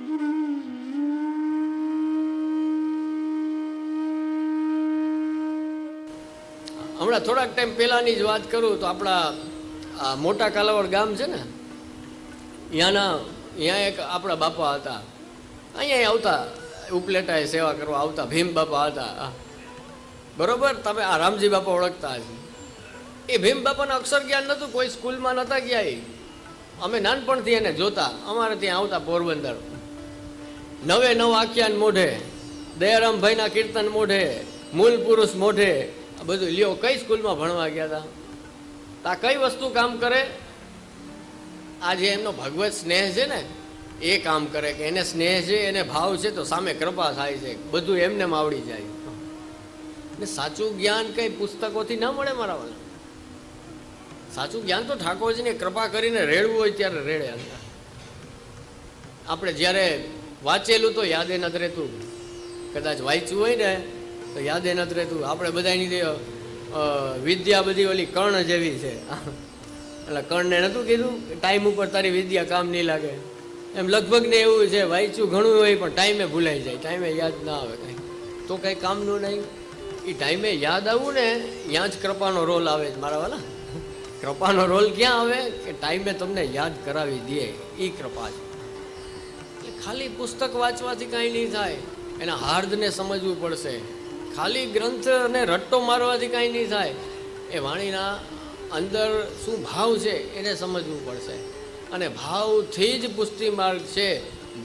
હમણાં થોડાક ટાઈમ પહેલાની જ વાત કરું તો આપણા મોટા કાલાવડ ગામ છે ને, અહીંયા એક આપણા બાપા હતા, અહીંયા આવતા ઉપલેટાએ સેવા કરવા આવતા, ભીમ બાપા હતા. બરોબર, તમે આ રામજી બાપા ઓળખતા હશે. એ ભીમ બાપાને અક્ષર જ્ઞાન નહોતું, કોઈ સ્કૂલમાં નહોતા ગયા. અમે નાનપણથી એને જોતા, અમારે ત્યાં આવતા પોરબંદર. 99 આખ્યાન મોઢે, દયારામભાઈના કીર્તન મોઢે, મૂલ પુરુષ મોઢે, આ બધું લ્યો. કઈ સ્કૂલમાં ભણવા ગયા હતા? આ કઈ વસ્તુ કામ કરે? આ જે એમનો ભગવત સ્નેહ છે ને, એ કામ કરે કે એને સ્નેહ છે, એને ભાવ છે, તો સામે કૃપા થાય છે, બધું એમને આવડી જાય. ને સાચું જ્ઞાન કઈ પુસ્તકોથી ના મળે મારા વાળા. સાચું જ્ઞાન તો ઠાકોરજીને કૃપા કરીને રેડવું હોય ત્યારે રેડે. આપણે જ્યારે વાંચેલું તો યાદે નથી રહેતું, કદાચ વાંચ્યું હોય ને તો યાદે નથી રહેતું. આપણે બધાની વિદ્યા બધી ઓલી કર્ણ જેવી છે. એટલે કર્ણને નહોતું કીધું ટાઈમ ઉપર તારી વિદ્યા કામ નહીં લાગે, એમ લગભગ ને એવું છે. વાંચ્યું ઘણું હોય પણ ટાઈમે ભૂલાઈ જાય, ટાઈમે યાદ ના આવે કંઈ, તો કંઈ કામનું નહીં. એ ટાઈમે યાદ આવવું ને, ત્યાં જ કૃપાનો રોલ આવે છે મારા વાલા. કૃપાનો રોલ ક્યાં આવે કે ટાઈમે તમને યાદ કરાવી દે, એ કૃપા છે. ખાલી પુસ્તક વાંચવાથી કાંઈ નહીં થાય, એના હાર્દને સમજવું પડશે. ખાલી ગ્રંથને રટ્ટો મારવાથી કાંઈ નહીં થાય. એ વાણીના અંદર શું ભાવ છે એને સમજવું પડશે. અને ભાવથી જ પુષ્ટિ માર્ગ છે.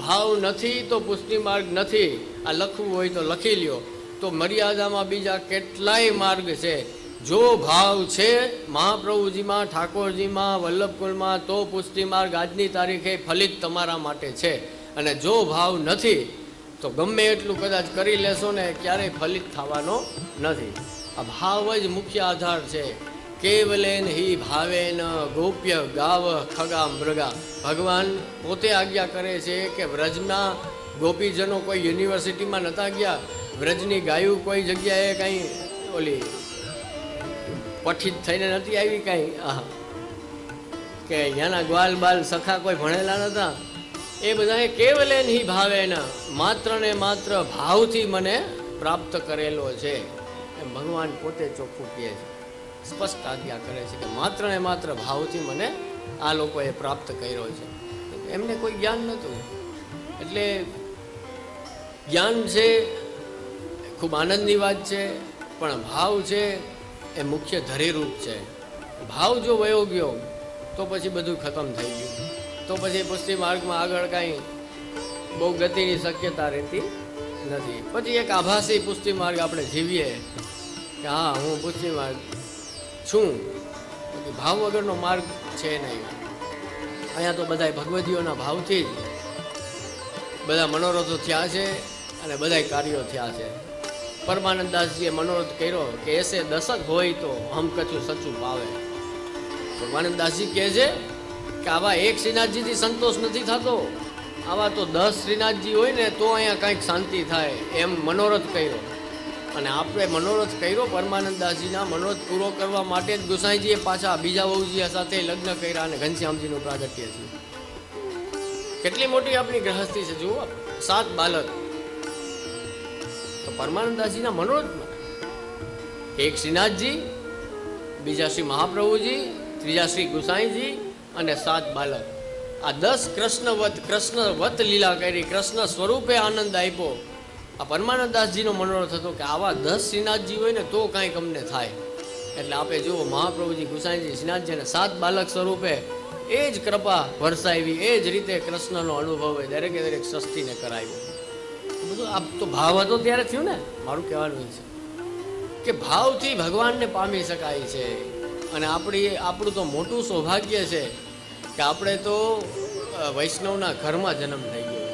ભાવ નથી તો પુષ્ટિ માર્ગ નથી. આ લખવું હોય તો લખી લ્યો. તો મર્યાદામાં બીજા કેટલાય માર્ગ છે. જો ભાવ છે મહાપ્રભુજીમાં, ઠાકોરજીમાં, વલ્લભકુળમાં, તો પુષ્ટિ માર્ગ આજની તારીખે ફલિત તમારા માટે છે. અને જો ભાવ નથી તો ગમે એટલું કદાચ કરી લેશો ને, ક્યારેય ફલિત થવાનો નથી. આ ભાવ જ મુખ્ય આધાર છે. કેવલેન હિ ભાવેન ગોપ્ય ગાવ ખગા મૃગા. ભગવાન પોતે આજ્ઞા કરે છે કે વ્રજના ગોપીજનો કોઈ યુનિવર્સિટીમાં નહોતા ગયા, વ્રજની ગાયું કોઈ જગ્યાએ કાંઈ ઓલી પઠિત થઈને નથી આવી કાંઈ, કે અહીંયાના ગ્વાલ બાલ સખા કોઈ ભણેલા નહોતા. એ બધાએ કેવલેન હિ ભાવેન, માત્ર ને માત્ર ભાવથી મને પ્રાપ્ત કરેલો છે. એમ ભગવાન પોતે ચોખ્ખું કહે છે, સ્પષ્ટ આજ્ઞા કરે છે કે માત્ર ને માત્ર ભાવથી મને આ લોકોએ પ્રાપ્ત કર્યો છે. એમને કોઈ જ્ઞાન નહોતું. એટલે જ્ઞાન છે ખૂબ આનંદની વાત છે, પણ ભાવ છે એ મુખ્ય ધરીરૂપ છે. ભાવ જો વયો ગયો તો પછી બધું ખતમ થઈ ગયું. તો પછી પુષ્ટિ માર્ગમાં આગળ કાંઈ બહુ ગતિની શક્યતા રહેતી નથી. પછી એક આભાસી પુષ્ટિ માર્ગ આપણે જીવીએ કે હા હું પુષ્ટિ માર્ગ છું, ભાવ વગરનો માર્ગ છે નહીં. અહીંયા તો બધા ભગવદીઓના ભાવથી જ બધા મનોરથો થયા છે અને બધા કાર્યો થયા છે. પરમાનંદદાસજીએ મનોરથ કર્યો કે એસે દશક હોય તો હમ કછું સચું પાવે. પરમાનંદદાસજી કહે છે કે આવા એક શ્રીનાથજીથી સંતોષ નથી થતો, આવા તો 10 શ્રીનાથજી હોય ને તો અહીંયા કંઈક શાંતિ થાય, એમ મનોરથ કર્યો. અને આપણે મનોરથ કર્યો, પરમાનંદદાસજીના મનોરથ પૂરો કરવા માટે જ ગુસાઈજીએ પાછા બીજા વહુજી સાથે લગ્ન કર્યા અને ઘનશ્યામજીનું પ્રાગટ્ય છે. કેટલી મોટી આપણી ગ્રહસ્થી છે જુઓ, 7 બાલક. તો પરમાનંદદાસજીના મનોરથમાં એક શ્રીનાથજી, બીજા શ્રી મહાપ્રભુજી, ત્રીજા શ્રી ગુસાઈજી અને 7 બાલક. આ 10 કૃષ્ણવત લીલા કરી, કૃષ્ણ સ્વરૂપે આનંદ આપ્યો. આ પરમાનંદદાસજીનો મનોરથ હતો કે આવા 10 શ્રીનાથજી હોય ને તો કાંઈક અમને થાય. એટલે આપણે જુઓ મહાપ્રભુજી, ગુસાઈજી, શ્રીનાથજી અને 7 બાલક સ્વરૂપે એ જ કૃપા વરસાવી, એ જ રીતે કૃષ્ણનો અનુભવ એ દરેકે દરેક સસ્તીને કરાવ્યો. બધું આ તો ભાવ હતો ત્યારે થયું ને. મારું કહેવાનું છે કે ભાવથી ભગવાનને પામી શકાય છે. અને આપણું તો મોટું સૌભાગ્ય છે કે આપણે તો વૈષ્ણવના ઘરમાં જન્મ થઈ ગયો.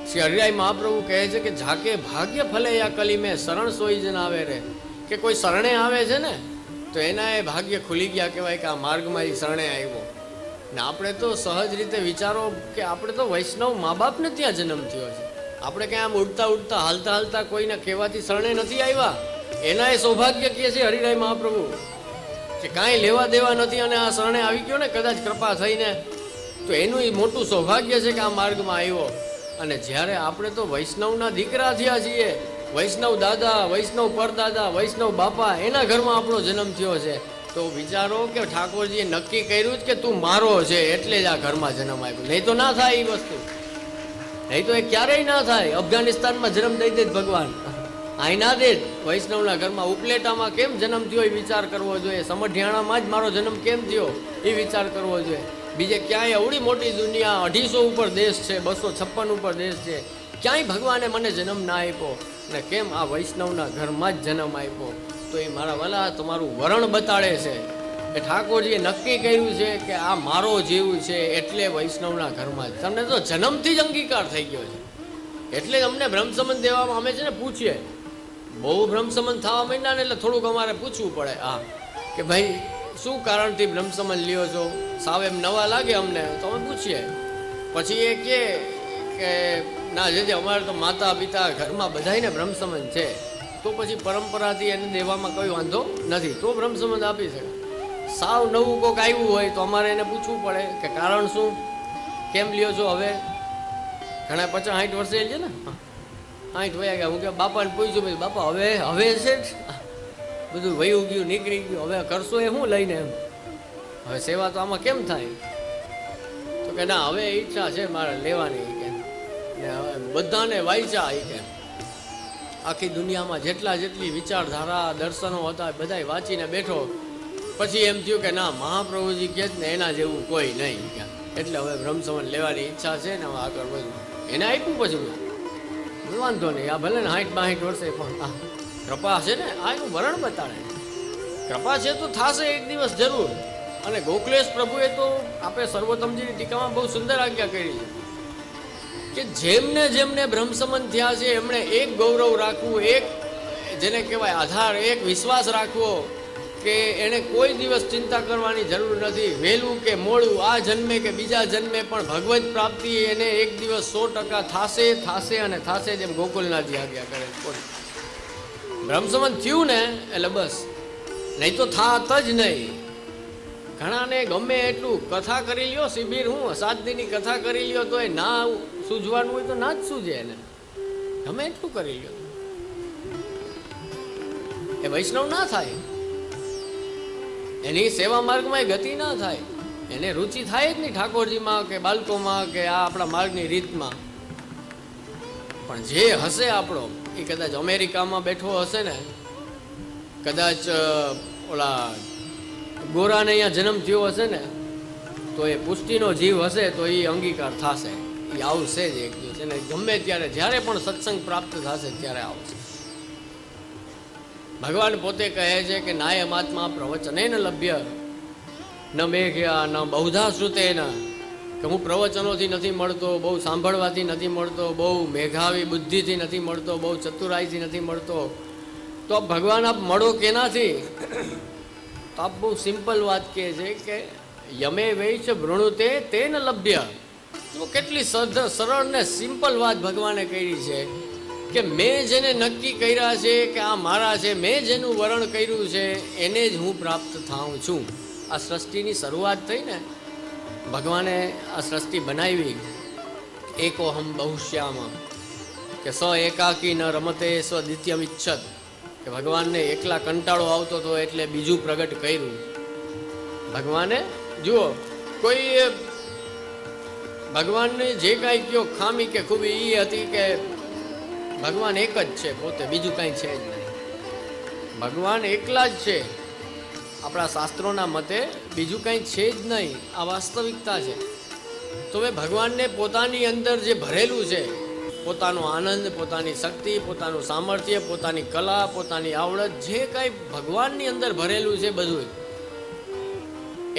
શ્રી હરિરાય મહાપ્રભુ કહે છે કે ઝાકે ભાગ્ય ફલે યા કલી મેં શરણ સોઈ જન આવે રે. કે કોઈ શરણે આવે છે ને તો એના એ ભાગ્ય ખુલી ગયા કહેવાય કે આ માર્ગમાં એ શરણે આવ્યો. ને આપણે તો સહજ રીતે વિચારો કે આપણે તો વૈષ્ણવ મા બાપને ત્યાં જન્મ થયો છે. આપણે ક્યાં આમ ઉડતા ઉડતા હાલતા હાલતા કોઈને કહેવાથી શરણે નથી આવ્યા. એના એ સૌભાગ્ય કહે છે હરિરાય મહાપ્રભુ કે કાંઈ લેવા દેવા નથી અને આ શરણે આવી ગયો ને, કદાચ કૃપા થઈને તો એનું એ મોટું સૌભાગ્ય છે કે આ માર્ગમાં આવ્યો. અને જ્યારે આપણે તો વૈષ્ણવના દીકરા થયા છીએ, વૈષ્ણવ દાદા, વૈષ્ણવ પરદાદા, વૈષ્ણવ બાપા, એના ઘરમાં આપણો જન્મ થયો છે, તો વિચારો કે ઠાકોરજીએ નક્કી કર્યું જ કે તું મારો છે એટલે જ આ ઘરમાં જન્મ આપ્યો. નહીં તો ના થાય એ વસ્તુ, નહીં તો એ ક્યારેય ના થાય. અફઘાનિસ્તાનમાં જન્મ દઈ દે ભગવાન, અહીં ના દે. વૈષ્ણવના ઘરમાં ઉપલેટામાં કેમ જન્મ થયો એ વિચાર કરવો જોઈએ. સમઢિયાણામાં જ મારો જન્મ કેમ થયો એ વિચાર કરવો જોઈએ. બીજે ક્યાંય અવળી મોટી દુનિયા 250 ઉપર દેશ છે, 256 ઉપર દેશ છે, ક્યાંય ભગવાને મને જન્મ ના આપ્યો ને કેમ આ વૈષ્ણવના ઘરમાં જ જન્મ આપ્યો. તો એ મારા વાલા તમારું વરણ બતાડે છે કે ઠાકોરજીએ નક્કી કર્યું છે કે આ મારો જીવ છે એટલે વૈષ્ણવના ઘરમાં જ. તમને તો જન્મથી જ અંગીકાર થઈ ગયો છે. એટલે અમને બ્રહ્મસંબંધ દેવામાં અમે છે ને પૂછીએ, બહુ બ્રહ્મસંબંધ થવા માંડ્યા ને એટલે થોડુંક અમારે પૂછવું પડે. હા કે ભાઈ શું કારણથી બ્રહ્મસંબંધ લ્યો છો, સાવ એમ નવા લાગે અમને તો અમે પૂછીએ. પછી એ કે ના જે અમારે તો માતા પિતા ઘરમાં બધાને બ્રહ્મસંબંધ છે, તો પછી પરંપરાથી એને દેવામાં કોઈ વાંધો નથી, તો બ્રહ્મસંબંધ આપી શકે. સાવ નવું કોઈક આવ્યું હોય તો અમારે એને પૂછવું પડે કે કારણ શું, કેમ લ્યો છો. હવે ઘણા 50-60 વર્ષે છે ને, 60 વયા ગયા. હું કે બાપાને પૂછ્યું, ભાઈ બાપા હવે છે બધું વયું ગયું, નીકળી ગયું, હવે કરશો એ શું લઈને એમ, હવે સેવા તો આમાં કેમ થાય. તો કે ના હવે ઈચ્છા છે મારે લેવાની કે, ને હવે બધાને વાંચ્યા એ કે આખી દુનિયામાં જેટલી વિચારધારા દર્શનો હતા બધાય વાંચીને બેઠો. પછી એમ થયું કે ના મહાપ્રભુજી કહે ને એના જેવું કોઈ નહીં કે, એટલે હવે બ્રહ્મસંબંધ લેવાની ઈચ્છા છે ને હવે આગળ વધુ. એને આપ્યું પછી વાંધો નહીં, આ ભલે ને 60-62 વર્ષે પણ આ કૃપા છે ને, આ એનું વરણ બતાડે. કૃપા છે તો થશે એક દિવસ જરૂર. અને ગોખલેશ પ્રભુએ તો આપણે સર્વોત્તમજીની ટીકામાં બહુ સુંદર આજ્ઞા કરી છે કે જેમને જેમને બ્રહ્મસંબંધ થયા છે એમણે એક ગૌરવ રાખવું, એક જેને કહેવાય આધાર, એક વિશ્વાસ રાખવો કે એને કોઈ દિવસ ચિંતા કરવાની જરૂર નથી. વહેલું કે મોડું, આ જન્મે કે બીજા જન્મે પણ ભગવત પ્રાપ્તિ એને એક દિવસ 100% થશે અને થશે, જેમ ગોકુલનાથજી આજ્ઞા કરે. બ્રહ્મસંબંધ થયું ને એટલે બસ, નહીં તો થાત જ નહીં. ઘણાને ગમે એટલું કથા કરી લ્યો, શિબિર હું 7 દીની કથા કરી લ્યો તો એ ના સૂઝવાનું હોય તો ના જ સૂઝે. એને ગમે એટલું કરી લ્યો એ વૈષ્ણવ ના થાય, એની સેવા માર્ગમાં ગતિ ના થાય, એને રુચિ થાય જ નહીં ઠાકોરજીમાં કે બાળકોમાં કે આ આપણા માર્ગની રીતમાં. પણ જે હશે આપણો એ કદાચ અમેરિકામાં બેઠો હશે ને, કદાચ ઓલા ગોરાને અહીંયા જન્મ થયો હશે ને, તો એ પુષ્ટિનો જીવ હશે તો એ અંગીકાર થશે, એ આવશે જ એક દિવસ. એને ગમે ત્યારે જ્યારે પણ સત્સંગ પ્રાપ્ત થશે ત્યારે આવશે. ભગવાન પોતે કહે છે કે નાયમાત્મા પ્રવચનેન લભ્ય ન મેઘ્યા ન બહુધા શ્રુતેન, કે હું પ્રવચનોથી નથી મળતો, બહુ સાંભળવાથી નથી મળતો, બહુ મેઘાવી બુદ્ધિથી નથી મળતો, બહુ ચતુરાઈથી નથી મળતો. તો ભગવાન આપ મળો કેનાથી? તો આપ બહુ સિમ્પલ વાત કહે છે કે યમે વૈશ વૃણુતે તેન લભ્ય. તો કેટલી સરળ ને સિમ્પલ વાત ભગવાને કરી છે કે મેં જેને નક્કી કર્યા છે કે આ મારા છે, મેં જેનું વરણ કર્યું છે એને જ હું પ્રાપ્ત થાઉં છું. આ સૃષ્ટિની શરૂઆત થઈ ને, ભગવાને આ સૃષ્ટિ બનાવી એકોહમ બહુશ્યામાં, કે સ એકાકી ન રમતે સ્વ દ્વિતીયમ ઇચ્છત, કે ભગવાનને એકલા કંટાળો આવતો હતો એટલે બીજું પ્રગટ કર્યું. ભગવાને જુઓ, કોઈ ભગવાનને જે કાંઈ કયો ખામી કે ખૂબી એ હતી કે ભગવાન એક જ છે પોતે, બીજું કાંઈ છે જ નહીં. ભગવાન એકલા જ છે આપણા શાસ્ત્રોના મતે, બીજું કાંઈ છે જ નહીં. આ વાસ્તવિકતા છે. તો હવે ભગવાનને પોતાની અંદર જે ભરેલું છે, પોતાનો આનંદ, પોતાની શક્તિ, પોતાનું સામર્થ્ય, પોતાની કલા, પોતાની આવડત, જે કાંઈ ભગવાનની અંદર ભરેલું છે બધું,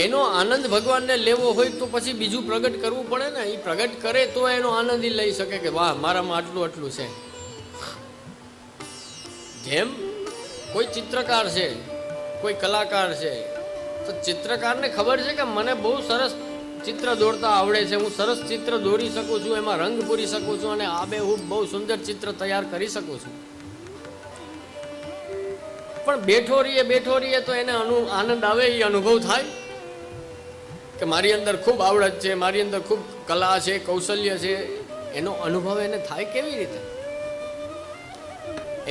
એનો આનંદ ભગવાનને લેવો હોય તો પછી બીજું પ્રગટ કરવું પડે ને. એ પ્રગટ કરે તો એનો આનંદ લઈ શકે કે વાહ મારામાં આટલું છે. જેમ કોઈ ચિત્રકાર છે, કોઈ કલાકાર છે, તો ચિત્રકારને ખબર છે કે મને બહુ સરસ ચિત્ર દોરતા આવડે છે, હું સરસ ચિત્ર દોરી શકું છું, એમાં રંગ પૂરી શકું છું અને આબેહૂબ બહુ સુંદર ચિત્ર તૈયાર કરી શકું છું. પણ બેઠો રહીએ તો એને આનંદ આવે, એ અનુભવ થાય કે મારી અંદર ખૂબ આવડત છે, મારી અંદર ખૂબ કલા છે, કૌશલ્ય છે, એનો અનુભવ એને થાય કેવી રીતે?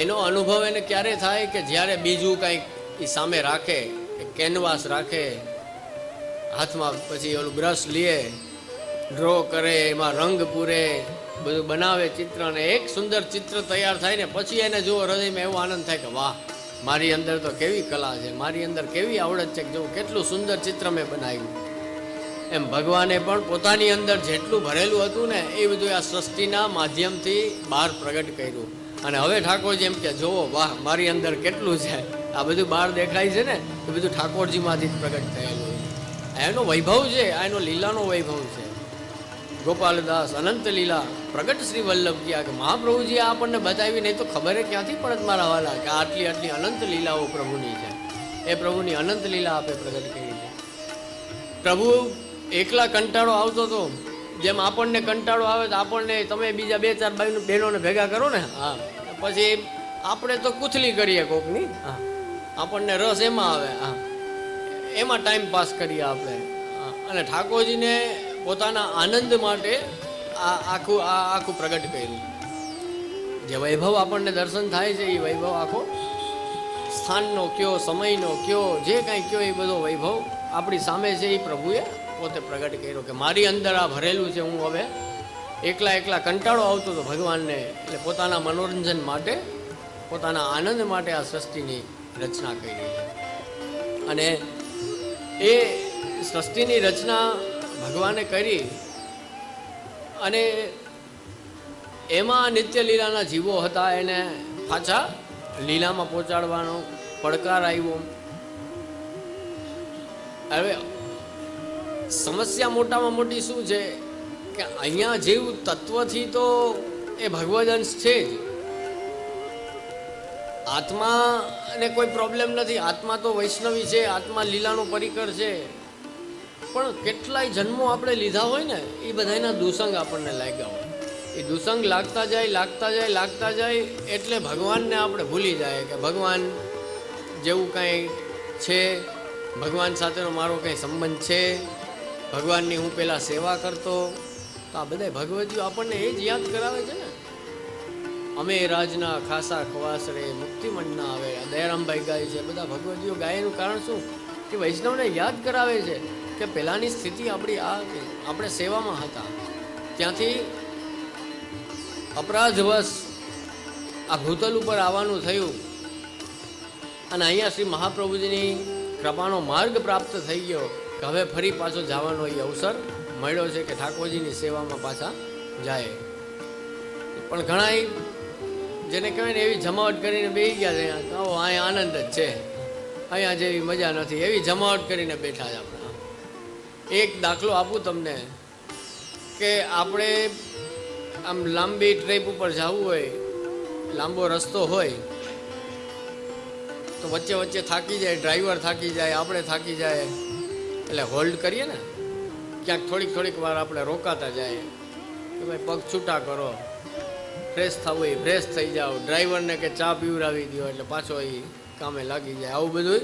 એનો અનુભવ એને ક્યારે થાય કે જ્યારે બીજું કંઈક એ સામે રાખે, કેનવાસ રાખે હાથમાં, પછી ઓલું બ્રશ લે, ડ્રો કરે, એમાં રંગ પૂરે, બધું બનાવે ચિત્ર, અને એક સુંદર ચિત્ર તૈયાર થાય ને પછી એને જુઓ હૃદયમાં એવો આનંદ થાય કે વાહ, મારી અંદર તો કેવી કલા છે, મારી અંદર કેવી આવડત છે, કે જો કેટલું સુંદર ચિત્ર મેં બનાવ્યું. એમ ભગવાને પણ પોતાની અંદર જેટલું ભરેલું હતું ને એ બધું આ સૃષ્ટિના માધ્યમથી બહાર પ્રગટ કર્યું. અને હવે ઠાકોરજી એમ કે જોવો વાહ, મારી અંદર કેટલું છે, આ બધું બહાર દેખાય છે ને એ બધું ઠાકોરજીમાંથી જ પ્રગટ થયેલું. એનો વૈભવ છે, આ એનો લીલાનો વૈભવ છે. ગોપાલદાસ અનંત લીલા પ્રગટ શ્રી વલ્લભ ક્યાં, કે મહાપ્રભુજી આપણને બતાવી નહીં તો ખબર ક્યાંથી પડત મારા વાલા કે આટલી આટલી અનંત લીલાઓ પ્રભુની છે. એ પ્રભુની અનંત લીલા આપે પ્રગટ કરી છે. પ્રભુ એકલા કંટાળો આવતો હતો, જેમ આપણને કંટાળો આવે તો આપણને તમે બીજા 2-4 બહેનોને ભેગા કરો ને, હા, પછી આપણે તો કૂથલી કરીએ કોકની, હા, આપણને રસ એમાં આવે, હા, એમાં ટાઈમ પાસ કરીએ આપણે. અને ઠાકોરજીને પોતાના આનંદ માટે આખું પ્રગટ કર્યું. જે વૈભવ આપણને દર્શન થાય છે એ વૈભવ આખો સ્થાનનો કયો, સમયનો કયો, જે કાંઈ કયો એ બધો વૈભવ આપણી સામે છે એ પ્રભુએ પોતે પ્રગટ કર્યો કે મારી અંદર આ ભરેલું છે. હું હવે એકલા કંટાળો આવતો હતો ભગવાનને, એટલે પોતાના મનોરંજન માટે, પોતાના આનંદ માટે આ સૃષ્ટિની રચના કરી છે. અને એ સૃષ્ટિની રચના ભગવાને કરી અને એમાં નિત્ય લીલાના જીવો હતા, એને પાછા લીલામાં પહોંચાડવાનો પડકાર આવ્યો. હવે સમસ્યા મોટામાં મોટી શું છે કે અહીંયા જીવ તત્વથી તો એ ભગવદંશ છે જ, આત્માને કોઈ પ્રોબ્લેમ નથી, આત્મા તો વૈષ્ણવી છે, આત્મા લીલાનો પરિકર છે. પણ કેટલાય જન્મો આપણે લીધા હોય ને એ બધાના દુસંગ આપણને લાગ્યા હોય. એ દુસંગ લાગતા જાય એટલે ભગવાનને આપણે ભૂલી જાય કે ભગવાન જેવું કાંઈ છે, ભગવાન સાથેનો મારો કંઈ સંબંધ છે, ભગવાનની હું પહેલાં સેવા કરતો. તો આ બધા ભગવદીઓ આપણને એ જ યાદ કરાવે છે ને. અમે રાજના ખાસા ખવાસરે મુક્તિ મનના આવે, દયારામભાઈ ગાય છે, બધા ભગવદીઓ ગાયનું કારણ શું કે વૈષ્ણવને યાદ કરાવે છે કે પહેલાંની સ્થિતિ આપણી આ હતી, આપણે સેવામાં હતા, ત્યાંથી અપરાધવશ આ ભૂતલ ઉપર આવવાનું થયું અને અહીંયા શ્રી મહાપ્રભુજીની કૃપાનો માર્ગ પ્રાપ્ત થઈ ગયો કે હવે ફરી પાછો જવાનો એ અવસર મળ્યો છે કે ઠાકોરજીની સેવામાં પાછા જાય. પણ ઘણા જેને કહેવાય ને એવી જમાવટ કરીને બેસી ગયા છે, અહીંયા આનંદ જ છે, અહીંયા જેવી મજા નથી, એવી જમાવટ કરીને બેઠા છે. આપણે એક દાખલો આપું તમને કે આપણે આમ લાંબી ટ્રીપ ઉપર જવું હોય, લાંબો રસ્તો હોય તો વચ્ચે વચ્ચે થાકી જાય, ડ્રાઈવર થાકી જાય, આપણે થાકી જાય, એટલે હોલ્ડ કરીએ ને, ક્યાંક થોડીક વાર આપણે રોકાતા જાય કે ભાઈ પગ છૂટા કરો, ફ્રેશ થવું હોય ફ્રેશ થઈ જાઓ, ડ્રાઈવરને કે ચા પીવડાવી દો એટલે પાછો એ કામે લાગી જાય. આવું બધું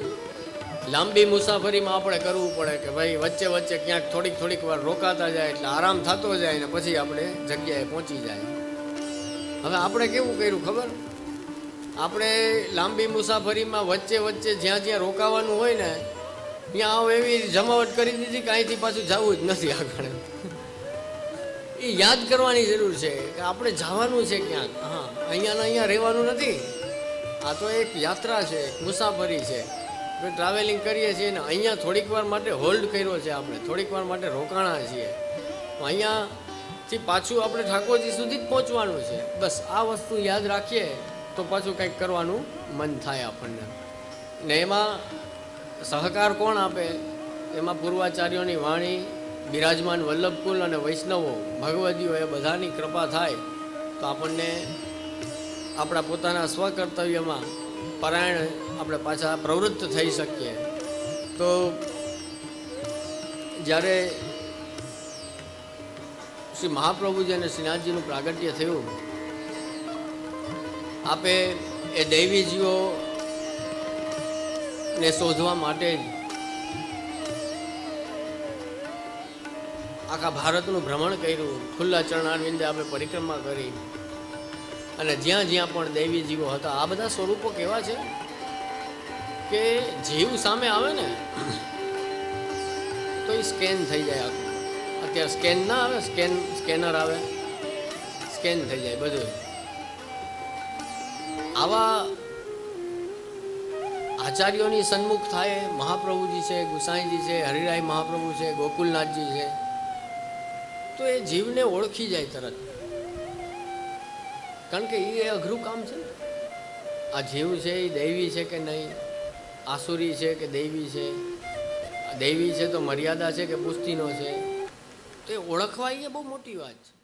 લાંબી મુસાફરીમાં આપણે કરવું પડે કે ભાઈ વચ્ચે ક્યાંક થોડીક વાર રોકાતા જાય એટલે આરામ થતો જાય ને પછી આપણે જગ્યાએ પહોંચી જાય. હવે આપણે કેવું કર્યું ખબર, આપણે લાંબી મુસાફરીમાં વચ્ચે જ્યાં રોકાવાનું હોય ને ત્યાં એવી જમાવટ કરી દીધી કે અહીંથી પાછું જવું જ નથી આગળ. એ યાદ કરવાની જરૂર છે કે આપણે જવાનું છે ક્યાંક, હા, અહીંયા રહેવાનું નથી. આ તો એક યાત્રા છે, એક મુસાફરી છે, ટ્રાવેલિંગ કરીએ છીએ ને અહીંયા થોડીક વાર માટે હોલ્ડ કર્યો છે, આપણે થોડીક વાર માટે રોકાણા છીએ, અહીંયાથી પાછું આપણે ઠાકોરજી સુધી જ પહોંચવાનું છે. બસ આ વસ્તુ યાદ રાખીએ તો પાછું કંઈક કરવાનું મન થાય આપણને. ને એમાં સહકાર કોણ આપે? એમાં પૂર્વાચાર્યોની વાણી, બિરાજમાન વલ્લભકુલ અને વૈષ્ણવો ભગવદીઓ એ બધાની કૃપા થાય તો આપણને આપણા પોતાના સ્વકર્તવ્યમાં પરાયણ આપણે પાછા પ્રવૃત્ત થઈ શકીએ. તો જ્યારે શ્રી મહાપ્રભુજી અને શ્રીનાથજીનું પ્રાગટ્ય થયું, આપે એ દૈવીજીઓને શોધવા માટે જ આખા ભારતનું ભ્રમણ કર્યું, ખુલ્લા ચરણારવિંદે આપણે પરિક્રમા કરી, અને જ્યાં જ્યાં પણ દૈવી જીવો હતા, આ બધા સ્વરૂપો કેવા છે કે જીવ સામે આવે ને તો એ સ્કેન થઈ જાય આખું. અત્યારે સ્કેન ના આવે, સ્કેનર આવે, સ્કેન થઈ જાય બધું. આવા આચાર્યોની સન્મુખ થાય, મહાપ્રભુજી છે, ગુસાઈજી છે, હરિરાય મહાપ્રભુ છે, ગોકુલનાથજી છે, તો એ જીવને ઓળખી જાય તરત. કારણ કે એ અઘરું કામ છે ને. આ જીવ છે એ દૈવી છે કે નહીં, આસુરી છે કે દૈવી છે, દૈવી છે તો મર્યાદા છે કે પુષ્ટિનો છે, તો એ ઓળખવા એ બહુ મોટી વાત છે.